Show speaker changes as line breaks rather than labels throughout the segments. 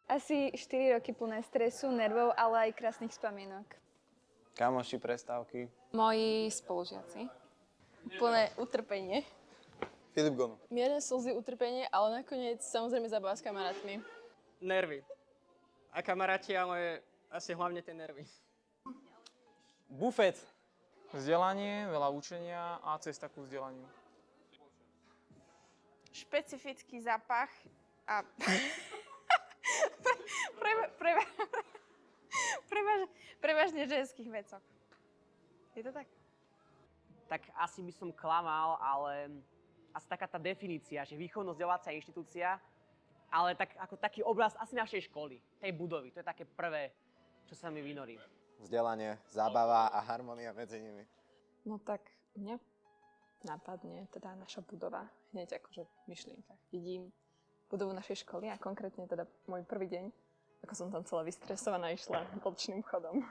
Asi 4 roky plné stresu, nervov, ale aj krásnych spomienok.
Kamoši, prestávky.
Moji spolužiaci.
Plné utrpenie.
Filip Gonu.
Mierne slzy, utrpenie, ale nakoniec samozrejme zábava s kamarátmi.
Nervy. A kamaráti, ale asi hlavne tie nervy.
Bufet.
Vzdelanie, veľa učenia a cesta ku vzdelaniu.
Špecifický zápach a prevažne ženských vecoch. Je to tak?
Tak asi by som klamal, ale asi taká tá definícia, že výchovno-vzdelávacia inštitúcia, ale tak ako taký obraz asi našej školy, tej budovy. To je také prvé, čo sa mi vynorí.
Vzdelanie, zábava a harmónia medzi nimi.
No tak mňa napadne teda naša budova, hneď akože v myšlienkach. Vidím budovu našej školy a konkrétne teda môj prvý deň, ako som tam celá vystresovaná išla bočným chodom.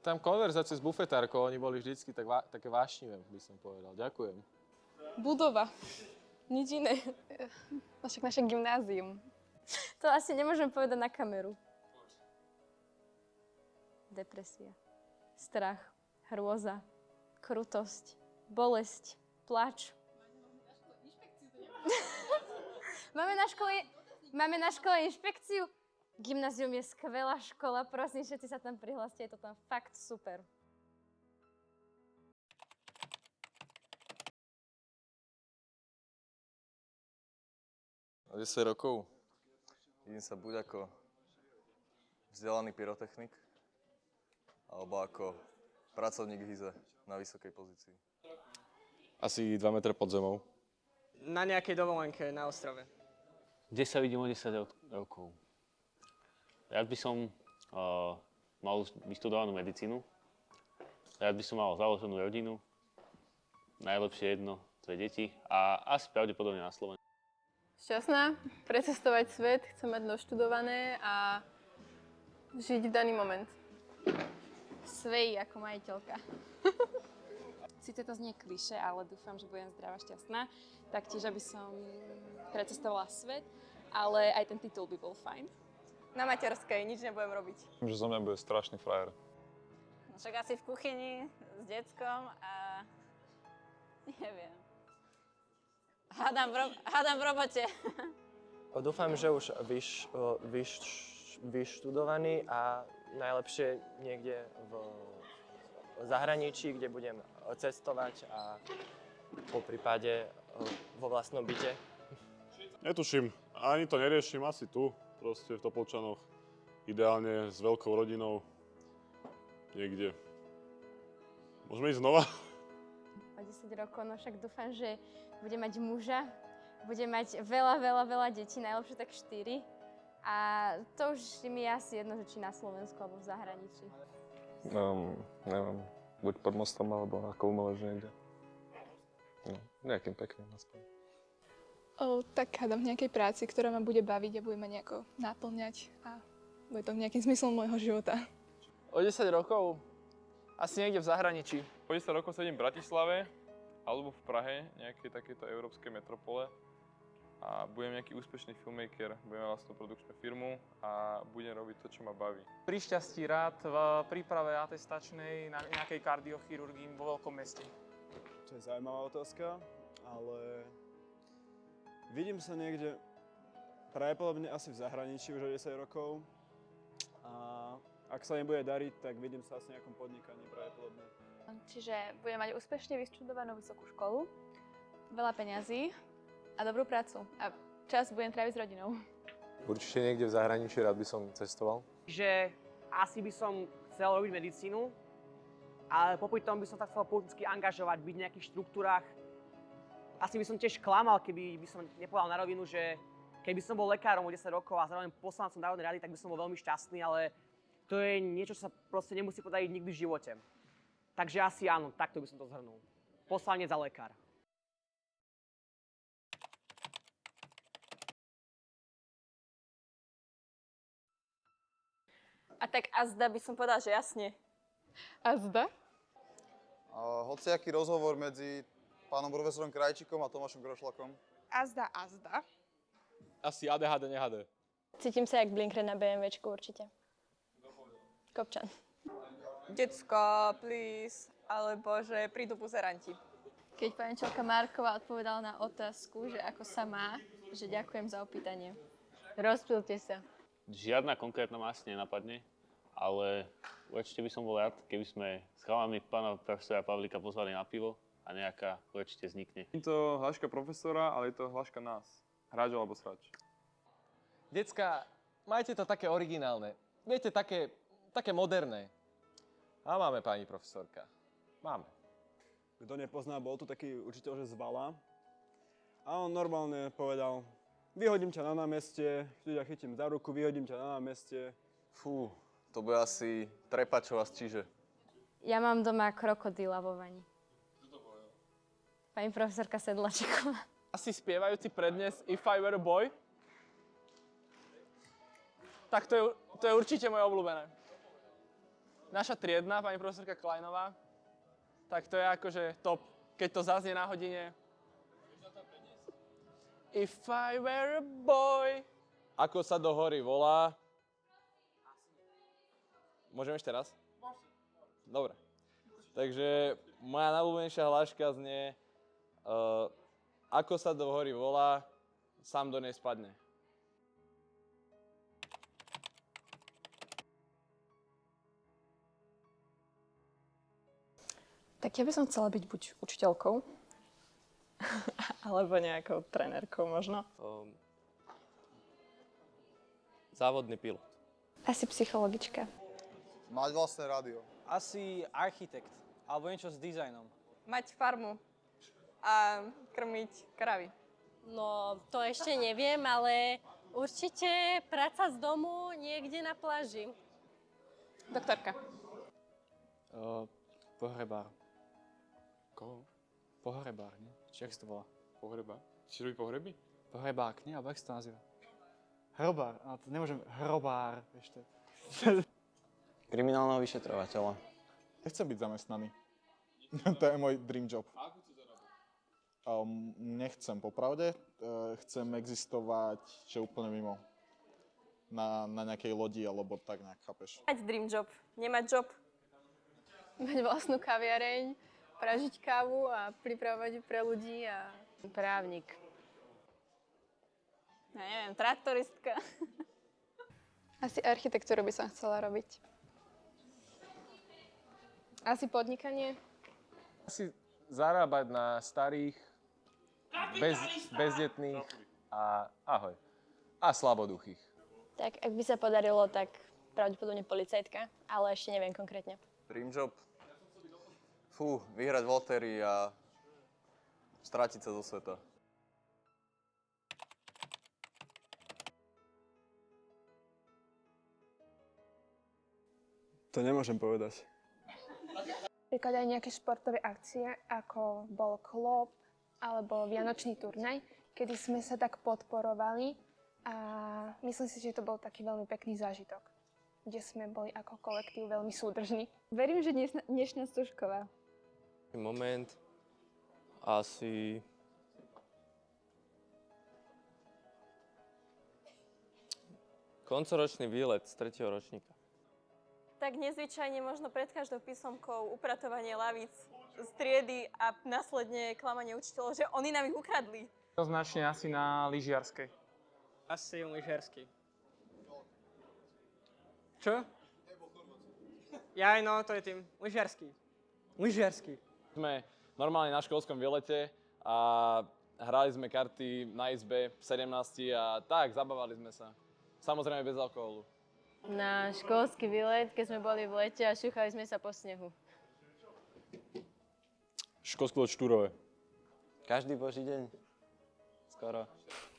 Tam konverzácie s bufetárkou, oni boli vždycky také vášnivé, by som povedal. Ďakujem.
Budova. Nič iné.
No však naše gymnázium. To asi nemôžem povedať na kameru. Depresia, strach, hrôza, krutosť, bolesť, plač. Máme na škole inšpekciu. Gymnázium je skvelá škola, prosím, všetci sa tam prihláste, je to tam fakt super.
O 10 rokov vidím sa buď ako vzdelaný pyrotechnik, alebo ako pracovník HIZE na vysokej pozícii.
Asi 2 metre pod zemou.
Na nejakej dovolenke na ostrove.
Kde sa vidím o 10 rokov? Rád by som mal vystudovanú medicínu. Rád by som mal založenú rodinu. Najlepšie 1, 2 deti a asi pravdepodobne na Slovensku.
Šťastná, precestovať svet, chcem mať doštudované a žiť v daný moment.
Svej ako majiteľka.
Sice to znie klišé, ale dúfam, že budem zdravá, šťastná. Taktiež, aby som precestovala svet, ale aj ten titul by bol fajn.
Na materskej nič nebudem robiť.
Že zo mňa bude strašný frajer.
No však asi v kuchyni s deckom a neviem. Hádam v robote.
Dúfam, že už vyštudovaný a najlepšie niekde v zahraničí, kde budem cestovať a po prípade vo vlastnom byte.
Netuším, ani to neriešim, asi tu, proste v Topolčanoch. Ideálne s veľkou rodinou, niekde. Môžeme ísť znova?
O 10 rokov, no však dúfam, že bude mať muža, bude mať veľa detí, najlepšie tak 4. A to už mi je asi jedno, že či na Slovensku alebo v zahraničí.
Neviem, buď pod mostom alebo ako umelec niekde. No, nejakým pekným aspoň.
Tak hádam v nejakej práci, ktorá ma bude baviť a bude ma nejako naplňať a bude to nejakým zmyslom môjho života.
O 10 rokov asi niekde v zahraničí.
Po 10 rokov sedím v Bratislave alebo v Prahe, nejakej takéto európskej metropole a budem nejaký úspešný filmmaker, budem mať vlastnú produkčnú firmu a budem robiť to, čo ma baví.
Pri šťastí rád v príprave atestačnej na nejakej kardiochirurgii vo veľkom meste.
To je zaujímavá otázka, ale vidím sa niekde pravdepodobne asi v zahraničí už o 10 rokov a ak sa mi bude dariť, tak vidím sa asi v nejakom podnikaní pravdepodobne.
Čiže budem mať úspešne vyštudovanú vysokú školu, veľa peňazí a dobrú prácu. A čas budem tráviť s rodinou.
Určite niekde v zahraničí rád by som cestoval.
Že asi by som chcel robiť medicínu, ale popri tom by som sa chcel politicky angažovať, byť v nejakých štruktúrach. Asi by som tiež klamal, keby by som nepovedal na rovinu, že keby som bol lekárom o 10 rokov a zároveň poslancom Národnej rady, tak by som bol veľmi šťastný, ale to je niečo, čo sa proste nemusí podariť nikdy v živote. Takže asi áno, takto by som to zhrnul. Poslanec a lekár.
A tak azda by som povedala, že jasne. Azda?
Hociaký rozhovor medzi pánom profesorom Krajčíkom a Tomášom Grošlakom.
Azda.
Asi ADHD, nehade.
Cítim sa jak Blinkren na BMWčku určite. Kopčan.
Decko, please. Alebo že prídu buzeranti.
Keď pani učiteľka Marková odpovedala na otázku, že ako sa má, že ďakujem za opýtanie.
Rozpílte sa.
Žiadna konkrétna ma asi nenapadne, ale určite by som bol rád, keby sme s chalami pána profesora Pavlíka pozvali na pivo a nejaká určite vznikne.
Nie je to hláška profesora, ale je to hláška nás. Hráč alebo srač.
Decka, majte to také originálne. Viete, také moderné. A máme, pani profesorka. Máme.
Kto nepozná, bol tu taký učiteľ, že z Vala. A on normálne povedal, vyhodím ťa na námestie, vždy ťa chytím za ruku, vyhodím ťa na námestie.
Fú, to bude asi trepačová z Čiže.
Ja mám doma krokodíla vo vani. Pani profesorka Sedlačeková.
Asi spievajúci prednes If I Were a Boy. Tak to je určite moje obľúbené. Naša triedna, pani profesorka Kleinová, tak to je akože top. Keď to zaznie na hodine. If I were a boy.
Ako sa do hory volá? Môžem ešte raz? Dobre. Takže moja najľúbenejšia hláška znie ako sa do hory volá, sám do nej spadne.
Tak ja by som chcela byť buď učiteľkou, alebo nejakou trenérkou možno.
Závodný pilot.
Asi psychologička.
Mať vlastné rádio.
Asi architekt, alebo niečo s dizajnom.
Mať farmu a krmiť kravy.
No, to ešte neviem, ale určite práca z domu niekde na pláži.
Doktorka.
Pohrebár. Koho? Pohrebár, nie? Či jak sa to volá?
Pohrebár? Či robí pohreby?
Pohrebák, nie? Alebo jak sa to nazýva? Hrobár, ale to nemôžem, hrobár, vieš to.
Kriminálneho vyšetrovateľa.
Nechcem byť zamestnaný. To je môj dream job. Nechcem, popravde. Chcem existovať, že úplne mimo. Na nejakej lodi, alebo tak nejak, chápeš?
Mať dream job. Nemať job.
Mať vlastnú kaviareň, pražiť kávu a pripravovať ju pre ľudí a...
Právnik.
Ja neviem, traktoristka.
Asi architektúru by som chcela robiť.
Asi podnikanie.
Asi zarábať na starých, bezdetných a slaboduchých.
Tak ak by sa podarilo, tak pravdepodobne policajtka, ale ešte neviem konkrétne.
Dream job? Fú, vyhrať v lotérii a stratiť sa zo sveta.
To nemôžem povedať.
Napríklad aj nejaké športové akcie, ako bol klub alebo vianočný turnaj, kedy sme sa tak podporovali a myslím si, že to bol taký veľmi pekný zážitok, kde sme boli ako kolektív veľmi súdržní.
Verím, že dnešná Stužková.
Moment asi... Koncoročný výlet z 3. ročníka.
Tak nezvyčajne možno pred každou písomkou upratovanie lavíc z triedy a následne klamanie učiteľov, že oni nám ich ukradli.
Značne asi na lyžiarskej. Asi lyžiarskej. Čo? Jaj, no, to je tým. Lyžiarsky. Lyžiarsky.
Sme normálne na školskom výlete a hrali sme karty na izbe v 17 a tak, zabávali sme sa. Samozrejme bez alkoholu.
Na školský výlet, keď sme boli v lete a šúchali sme sa po snehu.
Školský výlet Štúrove.
Každý boží deň. Skoro.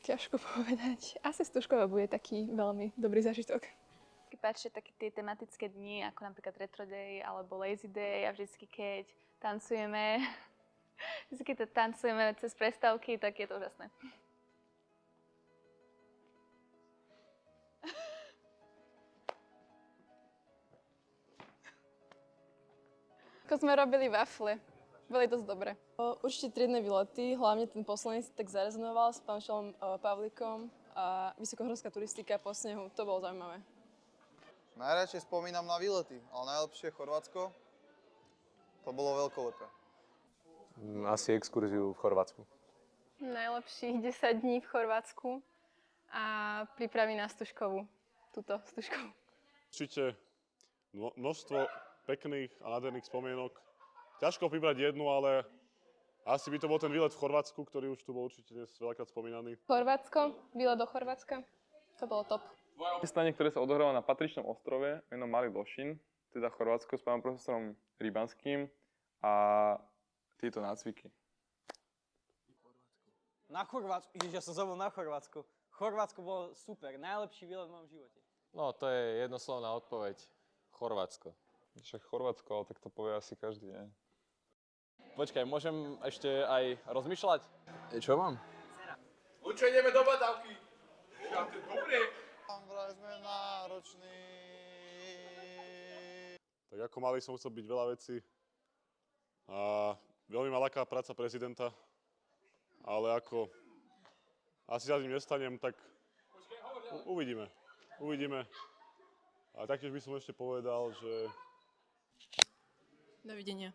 Ťažko povedať. Asi Stužková bude taký veľmi dobrý zážitok.
Keď páčia také tie tematické dni, ako napríklad Retro Day alebo Lazy Day a vždycky keď tancujeme, cez prestávky, tak je to úžasné.
Ako sme robili wafle. Boli dosť dobré. Určite triedne výlety, hlavne ten posledný si tak zarezonoval s pánom Pavlíkom.
a vysokohorská turistika po snehu, to bolo zaujímavé.
Najradšej spomínam na výlety, ale najlepšie Chorvátsko. To bolo veľkolepé.
Asi exkurziu v Chorvátsku.
Najlepších 10 dní v Chorvátsku a prípravy na Stužkovú. Tuto Stužkovú.
Určite množstvo pekných a nádherných spomienok. Ťažko vybrať jednu, ale asi by to bol ten výlet v Chorvátsku, ktorý už tu bol určite dnes veľakrát spomínaný.
Chorvátsko, výlet do Chorvátska, to bolo top.
Stane, ktoré sa odohráva na Patričnom ostrove, menom Malý Lošín, teda Chorvátsko s pánom profesorom Rybanským a tieto nácviky.
Na Chorvátsku, ja som zabudol na Chorvátsku. Chorvátsko bolo super, najlepší výlet v mojom živote.
No, to je jednoslovná odpoveď. Chorvátsko.
Však Chorvátsko, ale tak to povie asi každý, nie?
Počkaj, môžem ešte aj rozmýšľať? Čo mám?
Lučo, ideme do badávky. Dobre.
Vraj sme nároční.
Tak ako malý som chcel byť veľa vecí. A veľmi ma láka práca prezidenta. Ale ako asi za ním nestanem, tak uvidíme. Uvidíme. A taktiež by som ešte povedal, že
Dovidenia.